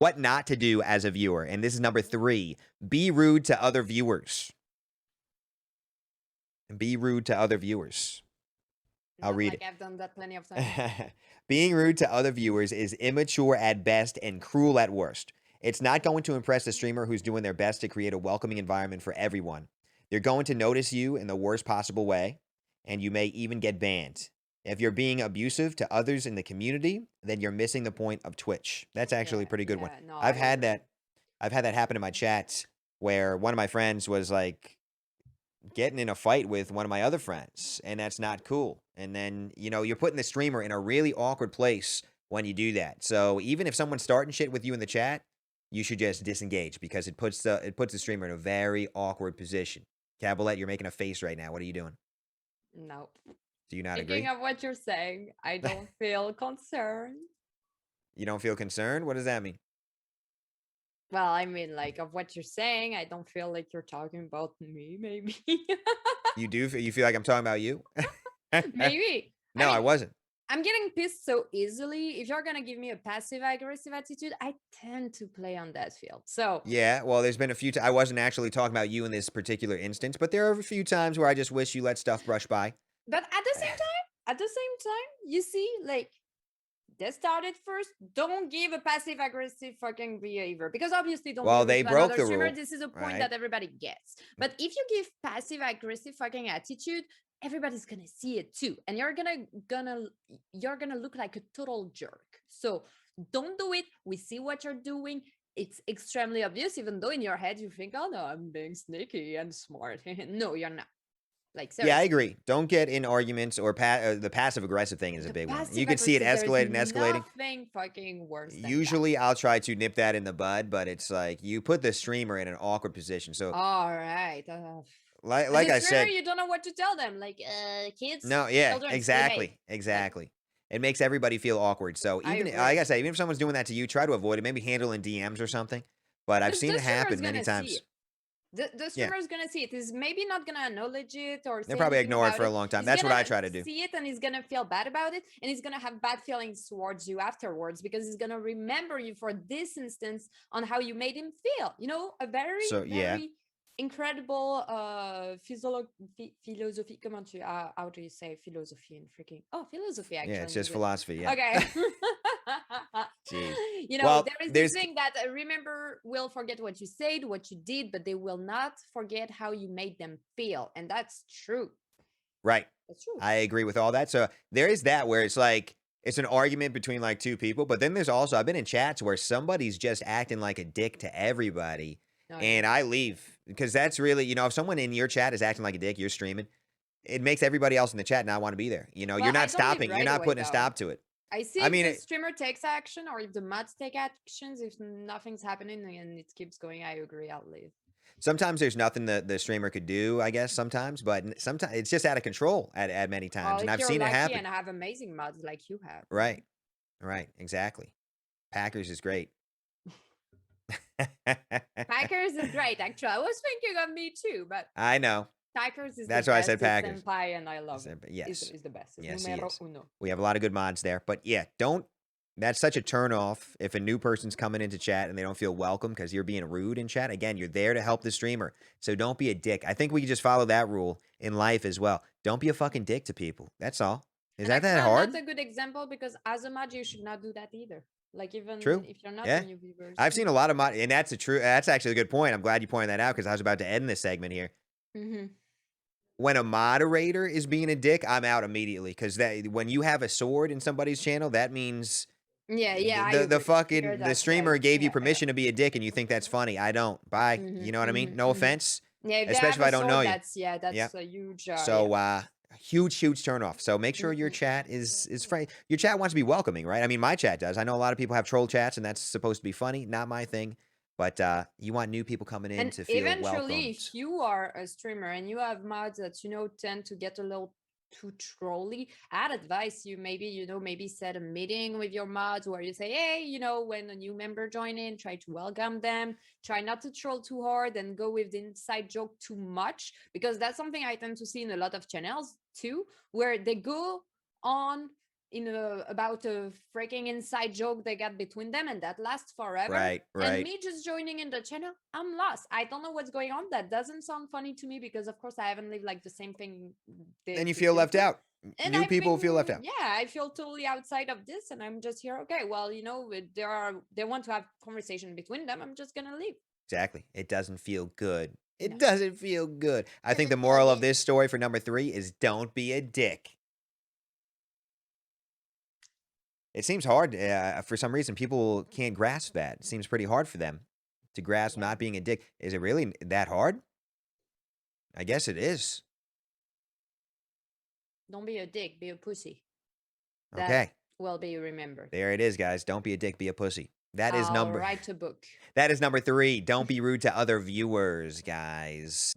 What not to do as a viewer. And this is number 3. Be rude to other viewers. Be rude to other viewers. I'll read it. I've done that plenty of times. Being rude to other viewers is immature at best and cruel at worst. It's not going to impress the streamer who's doing their best to create a welcoming environment for everyone. They're going to notice you in the worst possible way, and you may even get banned. If you're being abusive to others in the community, then you're missing the point of Twitch. That's actually a pretty good one. No, I've had that happen in my chats where one of my friends was like getting in a fight with one of my other friends, and that's not cool. And then, you're putting the streamer in a really awkward place when you do that. So even if someone's starting shit with you in the chat, you should just disengage because it puts the streamer in a very awkward position. Cabalette, you're making a face right now. What are you doing? No. Do you not Thinking agree? of what you're saying, I don't feel concerned. You don't feel concerned? What does that mean? Well, I mean, like, of what you're saying, I don't feel like you're talking about me, maybe. You do? You feel like I'm talking about you? Maybe. No, I wasn't. I'm getting pissed so easily. If you're gonna give me a passive-aggressive attitude, I tend to play on that field. So yeah, well, there's been a few. I wasn't actually talking about you in this particular instance, but there are a few times where I just wish you let stuff brush by. But at the same time, you see, like, they started first. Don't give a passive-aggressive fucking behavior because obviously don't. Well, give it they to broke another the streamer. rule. This is a point right? that everybody gets. But if you give passive-aggressive fucking attitude, everybody's gonna see it too, and you're gonna look like a total jerk. So don't do it. We see what you're doing. It's extremely obvious, even though in your head you think, "Oh no, I'm being sneaky and smart." No, you're not. Like, seriously. Yeah, I agree. Don't get in arguments or the passive aggressive thing is a big one. You can see it escalate and escalating. Nothing fucking worse. Usually, I'll try to nip that in the bud, but it's like you put the streamer in an awkward position. So, all right. like I said, you don't know what to tell them. Like, kids. no, yeah, children, exactly. It makes everybody feel awkward. So even like I said, even if someone's doing that to you, try to avoid it. Maybe handle in DMs or something. But I've seen it happen many times. The streamer is gonna see it. He's maybe not gonna acknowledge it or they'll probably ignore it for a long time. That's what I try to do. See it and he's gonna feel bad about it, and he's gonna have bad feelings towards you afterwards because he's gonna remember you for this instance on how you made him feel. A very incredible philosophy. How do you say philosophy in freaking philosophy? Actually, yeah, it's just philosophy. Yeah. Okay. Well, there is this thing that remember will forget what you said, what you did, but they will not forget how you made them feel, and that's true. Right. That's true. I agree with all that. So there is that where it's like it's an argument between like two people, but then there's also I've been in chats where somebody's just acting like a dick to everybody. And I leave because that's really, if someone in your chat is acting like a dick, you're streaming, it makes everybody else in the chat not want to be there. You're not stopping. You're not putting a stop to it. I see if the streamer takes action or if the mods take actions. If nothing's happening and it keeps going, I agree, I'll leave. Sometimes there's nothing the streamer could do, I guess, sometimes, but sometimes it's just out of control at many times. And I've seen it happen. And have amazing mods like you have. Right. Exactly. Packers is great. Packers is great, actually. I was thinking of me too, but I know. Packers is that's why I said Packers. Senpai, and I love it. Yes, is the best. Yes, we have a lot of good mods there, but yeah, don't. That's such a turn off if a new person's coming into chat and they don't feel welcome because you're being rude in chat. Again, you're there to help the streamer, so don't be a dick. I think we can just follow that rule in life as well. Don't be a fucking dick to people. That's all. Is that hard? That's a good example because as a mod, you should not do that either. Like even True. if you're not new viewers. I've seen a lot of mod, and that's actually a good point. I'm glad you pointed that out because I was about to end this segment here. When a moderator is being a dick, I'm out immediately because when you have a sword in somebody's channel, that means the streamer gave you permission to be a dick, and you think that's funny. I don't. Bye. You know what I mean? No offense. Yeah, especially if I don't know you. That's a huge. Huge turn off. So make sure your chat is frank. Your chat wants to be welcoming, right? I mean, my chat does. I know a lot of people have troll chats, and that's supposed to be funny. Not my thing. But you want new people coming in to feel welcomed. Eventually, if you are a streamer and you have mods that tend to get a little too trolly, I'd advise you maybe set a meeting with your mods where you say, hey, when a new member join in, try to welcome them, try not to troll too hard and go with the inside joke too much, because that's something I tend to see in a lot of channels too, where they go on about a freaking inside joke they got between them, and that lasts forever. Right, And right. me just joining in the channel, I'm lost. I don't know what's going on. That doesn't sound funny to me because, of course, I haven't lived like the same thing And you they've feel been left through. out. And New I've people feel left been, out. yeah, I feel totally outside of this, and I'm just here. Okay, well, they want to have conversation between them. I'm just gonna leave. Exactly. It doesn't feel good. It No, doesn't feel good. I think the doesn't feel moral of good. this story for number 3 is don't be a dick. It seems hard for some reason. People can't grasp that. It seems pretty hard for them to grasp Yeah, not being a dick. Is it really that hard? I guess it is. don't be a dick. Be a pussy. That Okay. will be remembered. There it is, guys. Don't be a dick, be a pussy. I'll write a book. That is number 3. Don't be rude to other viewers, guys.